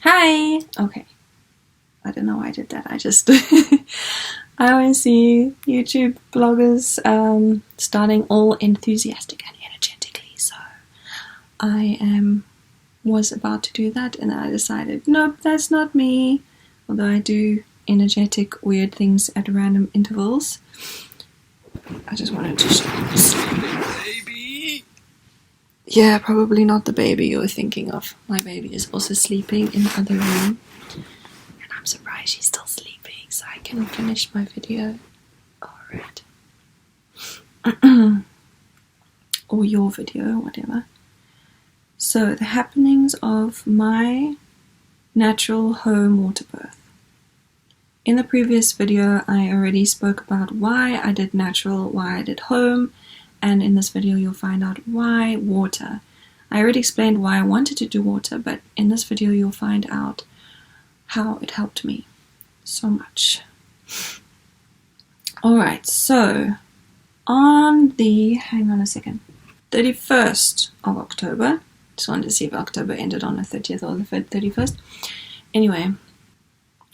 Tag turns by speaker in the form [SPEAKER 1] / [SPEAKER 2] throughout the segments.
[SPEAKER 1] Hi! Okay. I don't know why I did that. I just. I always see YouTube bloggers starting all enthusiastic and energetically, so was about to do that, and then I decided, nope, that's not me. Although I do energetic, weird things at random intervals. I just wanted to show the baby. Yeah, probably not the baby you're thinking of. My baby is also sleeping in the other room. And I'm surprised she's still sleeping, so I can finish my video. Alright. Or your video, whatever. So, the happenings of my natural home water birth. In the previous video, I already spoke about why I did natural, why I did home, and in this video you'll find out why water. I already explained why I wanted to do water, but in this video you'll find out how it helped me so much. Alright, so on the, hang on a second, 31st of October, just wanted to see if October ended on the 30th or the 31st. Anyway,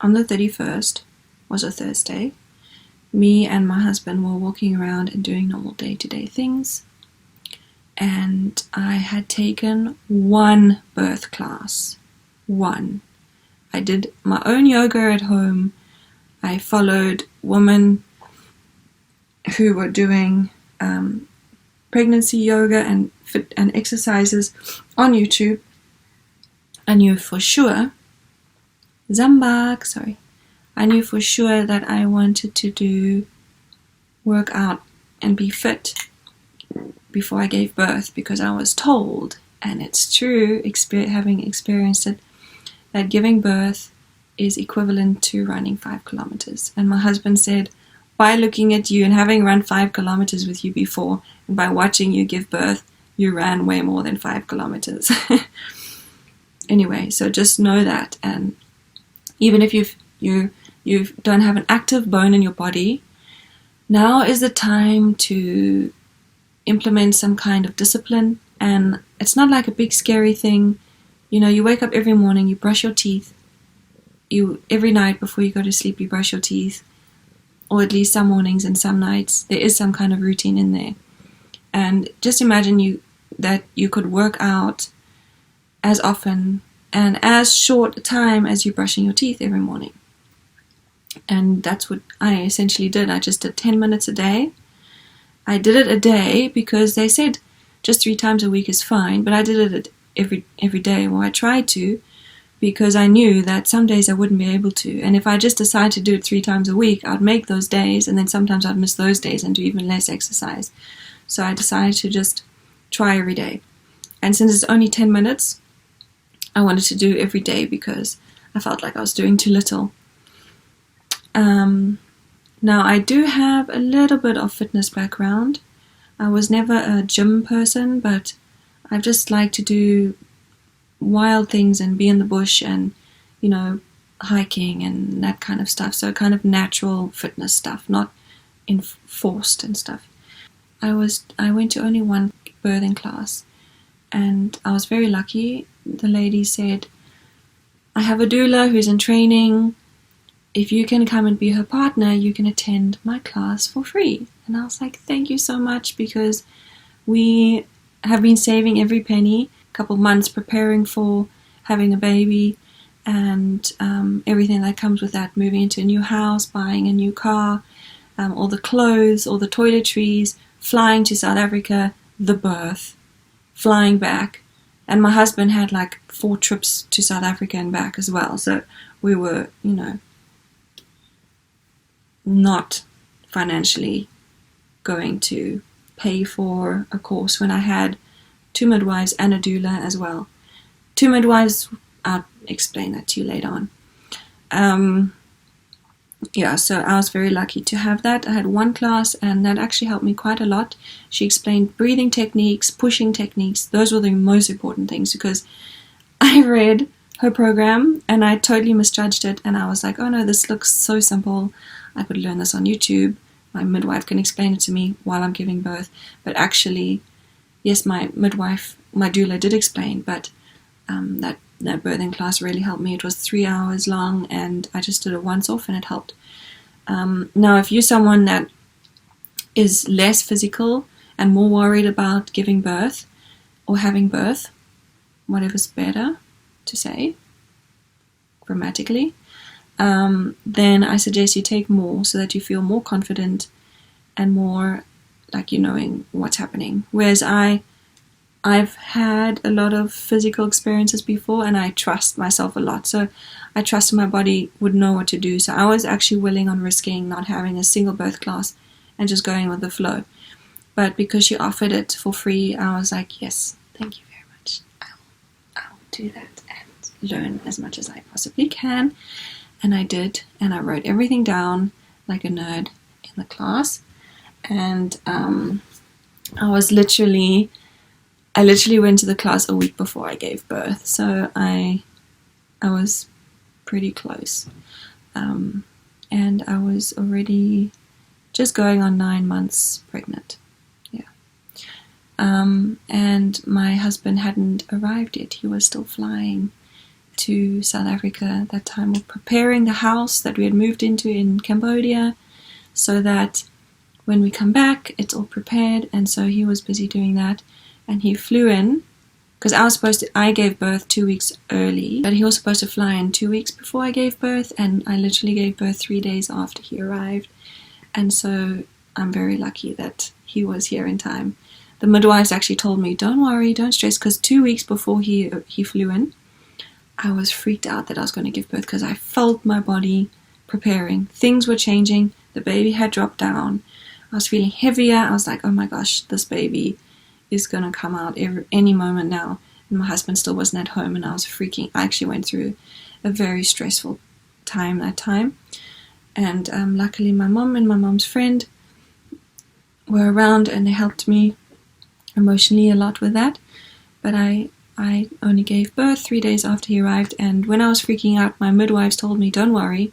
[SPEAKER 1] on the 31st was a Thursday. Me and my husband were walking around and doing normal day-to-day things. And I had taken one birth class. One. I did my own yoga at home. I followed women who were doing pregnancy yoga and fit and exercises on YouTube. I knew for sure I knew for sure that I wanted to work out and be fit before I gave birth, because I was told, and it's true, having experienced it, that giving birth is equivalent to running 5 kilometers. And my husband said, by looking at you and having run 5 kilometers with you before, and by watching you give birth, you ran way more than 5 kilometers. Anyway, so just know that, and even if you don't have an active bone in your body, now is the time to implement some kind of discipline. And it's not like a big scary thing. You know, you wake up every morning, you brush your teeth. Every night before you go to sleep, you brush your teeth. Or at least some mornings and some nights, there is some kind of routine in there. And just imagine that you could work out as often and as short a time as you're brushing your teeth every morning. And that's what I essentially did. I just did 10 minutes a day. I did it a day because they said just 3 times a week is fine, but I did it every day. Well, I tried to, because I knew that some days I wouldn't be able to. And if I just decided to do it 3 times a week, I'd make those days, and then sometimes I'd miss those days and do even less exercise. So I decided to just try every day. And since it's only 10 minutes, I wanted to do every day because I felt like I was doing too little. Now, I do have a little bit of fitness background. I was never a gym person, but I just like to do wild things and be in the bush and, you know, hiking and that kind of stuff. So kind of natural fitness stuff, not enforced and stuff. I went to only one birthing class, and I was very lucky. The lady said, I have a doula who's in training. If you can come and be her partner, you can attend my class for free. And I was like, thank you so much, because we have been saving every penny, a couple months preparing for having a baby, and everything that comes with that, moving into a new house, buying a new car, all the clothes, all the toiletries, flying to South Africa, the birth, flying back. And my husband had like 4 trips to South Africa and back as well. So we were, you know, not financially going to pay for a course when I had 2 midwives and a doula as well. 2 midwives, I'll explain that to you later on. So I was very lucky to have that. I had 1 class, and that actually helped me quite a lot. She explained breathing techniques, pushing techniques. Those were the most important things, because I read her program and I totally misjudged it, and I was like, oh no, this looks so simple. I could learn this on YouTube. My midwife can explain it to me while I'm giving birth. But actually, yes, my midwife, my doula did explain, but that that birthing class really helped me. It was 3 hours long, and I just did it once off, and it helped. Now, if you're someone that is less physical and more worried about giving birth or having birth, whatever's better to say grammatically, then I suggest you take more so that you feel more confident and more like you knowing what's happening. Whereas I've had a lot of physical experiences before, and I trust myself a lot. So I trusted my body would know what to do. So I was actually willing on risking not having a single birth class and just going with the flow. But because she offered it for free, I was like, yes, thank you very much. I'll do that and learn as much as I possibly can. And I did, and I wrote everything down like a nerd in the class. And I literally went to the class a week before I gave birth, so I was pretty close, and I was already just going on 9 months pregnant. Yeah, and my husband hadn't arrived yet. He was still flying to South Africa at that time. We're preparing the house that we had moved into in Cambodia, so that when we come back, it's all prepared. And so he was busy doing that. And he flew in, because I gave birth 2 weeks early, but he was supposed to fly in 2 weeks before I gave birth, and I literally gave birth 3 days after he arrived. And so I'm very lucky that he was here in time. The midwives actually told me, don't worry, don't stress, because 2 weeks before he flew in, I was freaked out that I was going to give birth, because I felt my body preparing. Things were changing. The baby had dropped down. I was feeling heavier. I was like, oh my gosh, this baby is going to come out any moment now. And my husband still wasn't at home, and I was freaking. I actually went through a very stressful time that time. And luckily my mom and my mom's friend were around, and they helped me emotionally a lot with that. But I only gave birth 3 days after he arrived, and when I was freaking out, my midwives told me, don't worry,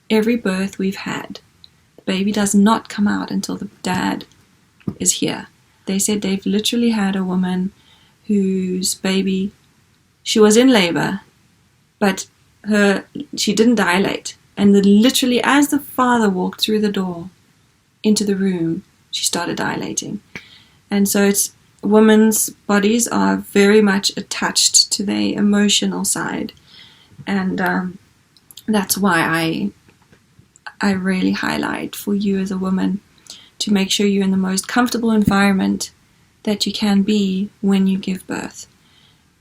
[SPEAKER 1] every birth we've had, the baby does not come out until the dad is here. They said they've literally had a woman whose baby, she was in labor, but she didn't dilate. And literally as the father walked through the door into the room, she started dilating. And so women's bodies are very much attached to their emotional side. And that's why I really highlight for you as a woman to make sure you're in the most comfortable environment that you can be when you give birth.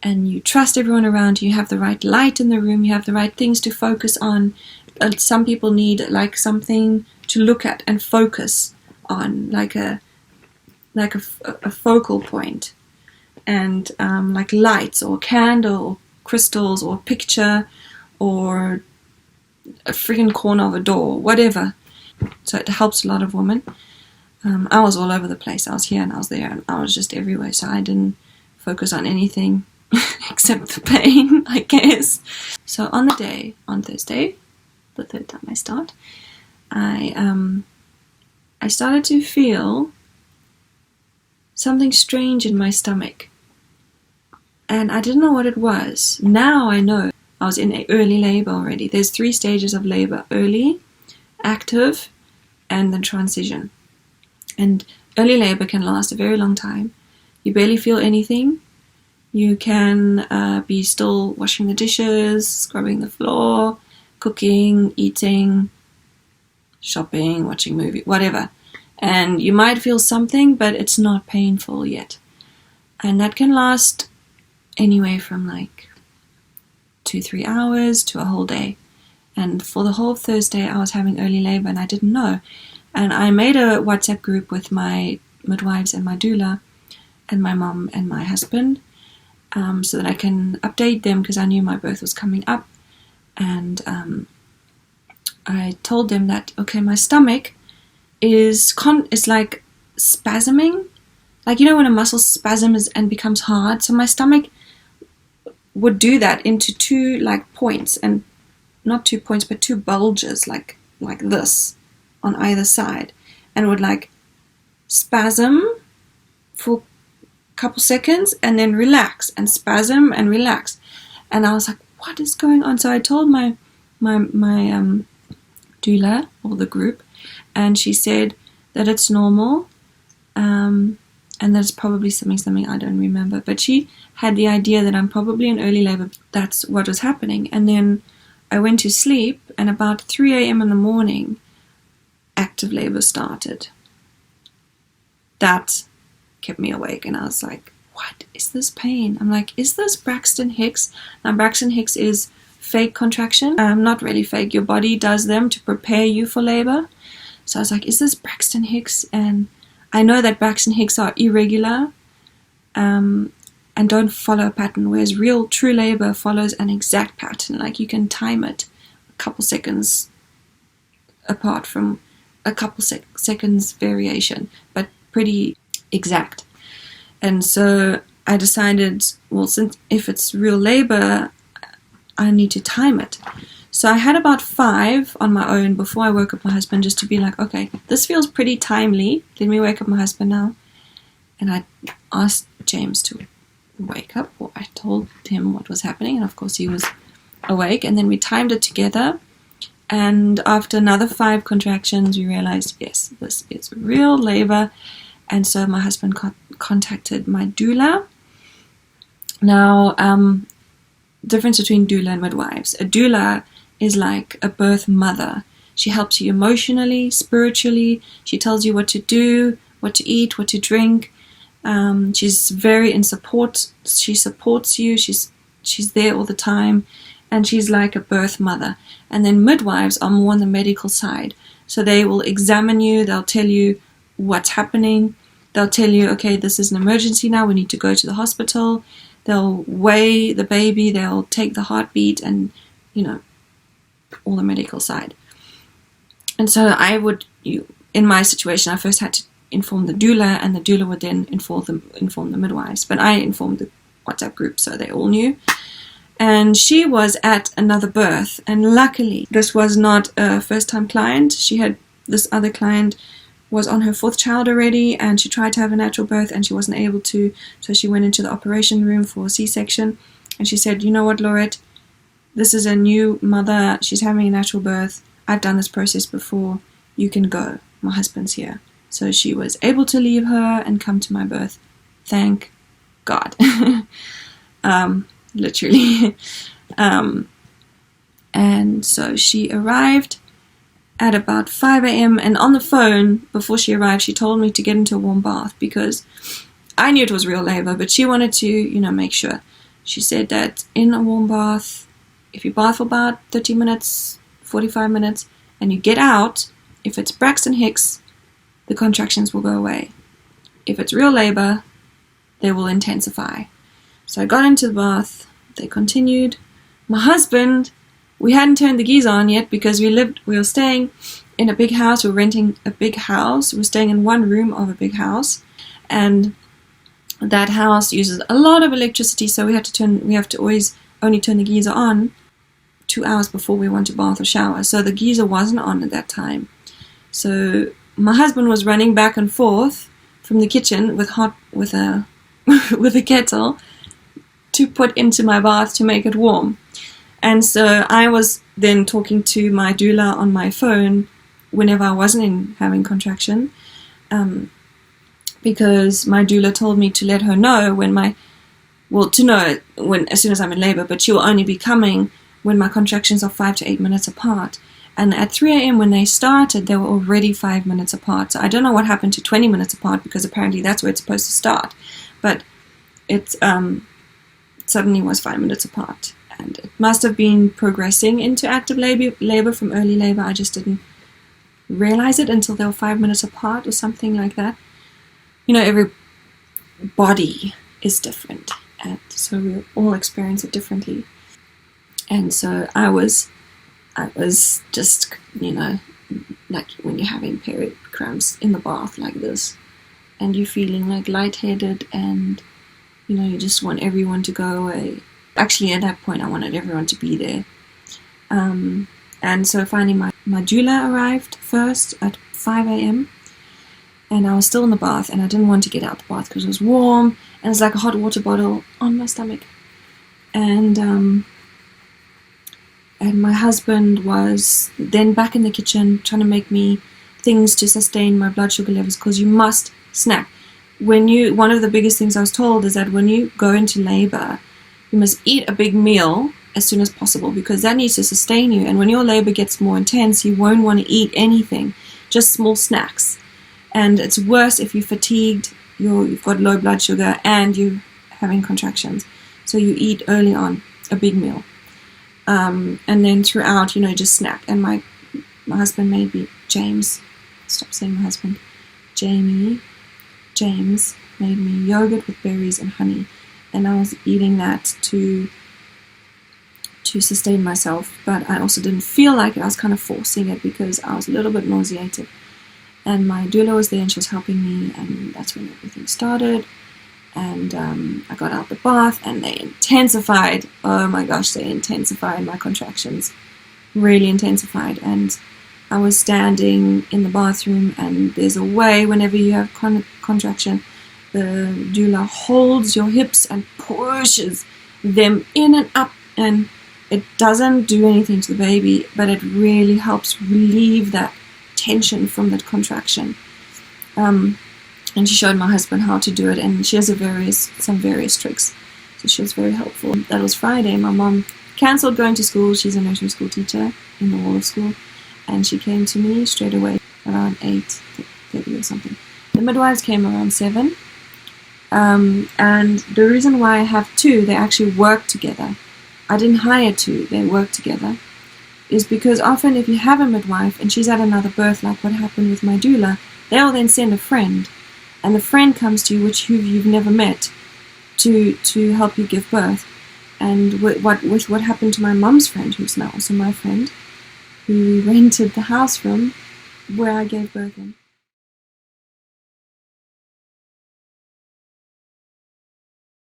[SPEAKER 1] And you trust everyone around you, you have the right light in the room, you have the right things to focus on. Some people need like something to look at and focus on, like a focal point. And like lights or candle or crystals or picture or a freaking corner of a door, whatever. So it helps a lot of women. I was all over the place. I was here and I was there and I was just everywhere. So I didn't focus on anything except the pain, I guess. So on Thursday, the third time I start, I started to feel something strange in my stomach. And I didn't know what it was. Now I know. I was in early labor already. There's 3 stages of labor: early, active, and then transition. And early labor can last a very long time. You barely feel anything. You can be still washing the dishes, scrubbing the floor, cooking, eating, shopping, watching movie, whatever. And you might feel something, but it's not painful yet. And that can last anywhere from like 2-3 hours to a whole day. And for the whole Thursday I was having early labor and I didn't know. And I made a WhatsApp group with my midwives and my doula and my mom and my husband, so that I can update them, because I knew my birth was coming up. And I told them that, okay, my stomach is like spasming, like, you know, when a muscle spasms and becomes hard. So my stomach would do that into 2 like points, and not 2 points, but 2 bulges, like this on either side, and would like spasm for a couple seconds and then relax and spasm and relax. And I was like, what is going on? So I told my doula, or the group, and she said that it's normal, and that it's probably something I don't remember. But she had the idea that I'm probably in early labor. That's what was happening. And then I went to sleep, and about 3 a.m. in the morning, active labor started. That kept me awake, and I was like, what is this pain? I'm like, is this Braxton Hicks? Now, Braxton Hicks is fake contraction. Not really fake. Your body does them to prepare you for labor. So I was like, is this Braxton Hicks? And I know that Braxton Hicks are irregular and don't follow a pattern, whereas real true labor follows an exact pattern. Like, you can time it a couple seconds apart from a couple seconds variation, but pretty exact. And so I decided, well, since if it's real labor, I need to time it. So I had about 5 on my own before I woke up my husband, just to be like, okay, this feels pretty timely. Let me wake up my husband now. And I asked James to wake up, or I told him what was happening, and of course he was awake. And then we timed it together. And after another 5 contractions, we realized, yes, this is real labor. And so my husband contacted my doula. Now, difference between doula and midwives. A doula is like a birth mother. She helps you emotionally, spiritually. She tells you what to do, what to eat, what to drink. She's very in support. She supports you. She's there all the time. And she's like a birth mother. And then midwives are more on the medical side. So they will examine you. They'll tell you what's happening. They'll tell you, okay, this is an emergency now. We need to go to the hospital. They'll weigh the baby. They'll take the heartbeat and, all the medical side. And so in my situation, I first had to inform the doula, and the doula would then inform the midwives. But I informed the WhatsApp group, so they all knew. And she was at another birth, and luckily this was not a first-time client. This other client was on her 4th child already, and she tried to have a natural birth and she wasn't able to, so she went into the operation room for a C-section. And she said, you know what, Laurette, this is a new mother, she's having a natural birth, I've done this process before, you can go, my husband's here. So she was able to leave her and come to my birth, thank God. Literally. And so she arrived at about 5 a.m. and on the phone, before she arrived, she told me to get into a warm bath, because I knew it was real labor, but she wanted to, make sure. She said that in a warm bath, if you bath for about 30 minutes, 45 minutes, and you get out, if it's Braxton Hicks, the contractions will go away. If it's real labor, they will intensify. So I got into the bath, they continued. My husband, we hadn't turned the geyser on yet because we were staying in a big house, we were renting a big house, we were staying in one room of a big house, and that house uses a lot of electricity, so we have to always only turn the geyser on 2 hours before we want to bath or shower, so the geyser wasn't on at that time. So my husband was running back and forth from the kitchen with a kettle to put into my bath to make it warm. And so I was then talking to my doula on my phone whenever I wasn't having contraction, because my doula told me to let her know as soon as I'm in labor, but she will only be coming when my contractions are 5 to 8 minutes apart. And at 3 a.m. when they started, they were already 5 minutes apart. So I don't know what happened to 20 minutes apart, because apparently that's where it's supposed to start. But it suddenly was 5 minutes apart. And it must have been progressing into active labor from early labor. I just didn't realize it until they were 5 minutes apart or something like that. Every body is different, and so we all experience it differently. And so I was just, like when you're having period cramps in the bath like this, and you're feeling like lightheaded, and you just want everyone to go away. Actually, at that point, I wanted everyone to be there. And so finally, my doula arrived first at 5 a.m. And I was still in the bath, and I didn't want to get out the bath because it was warm, and it's like a hot water bottle on my stomach. and my husband was then back in the kitchen trying to make me things to sustain my blood sugar levels, because you must snack. One of the biggest things I was told is that when you go into labor, you must eat a big meal as soon as possible, because that needs to sustain you. And when your labor gets more intense, you won't want to eat anything, just small snacks. And it's worse if you're fatigued, you've got low blood sugar, and you're having contractions. So you eat early on a big meal. And then throughout, just snack. And my husband made me, James made me yogurt with berries and honey. And I was eating that to sustain myself. But I also didn't feel like it. I was kind of forcing it because I was a little bit nauseated. And my doula was there and she was helping me. And that's when everything started. And I got out the bath and they intensified. Oh my gosh, they intensified my contractions. Really intensified. And I was standing in the bathroom, and there's a way whenever you have contraction, the doula holds your hips and pushes them in and up, and it doesn't do anything to the baby, but it really helps relieve that tension from that contraction. And she showed my husband how to do it, and she has some various tricks. So she was very helpful. That was Friday. My mom cancelled going to school. She's a nursery school teacher in the Waldorf school. And she came to me straight away around 8:30 or something. The midwives came around 7. And the reason why I have 2, they actually work together. I didn't hire 2, they work together. Is because often if you have a midwife and she's at another birth, like what happened with my doula, they'll then send a friend. And the friend comes to you, who you've never met, to help you give birth. And with what happened to my mum's friend, who's now also my friend, who rented the house from where I gave birth in.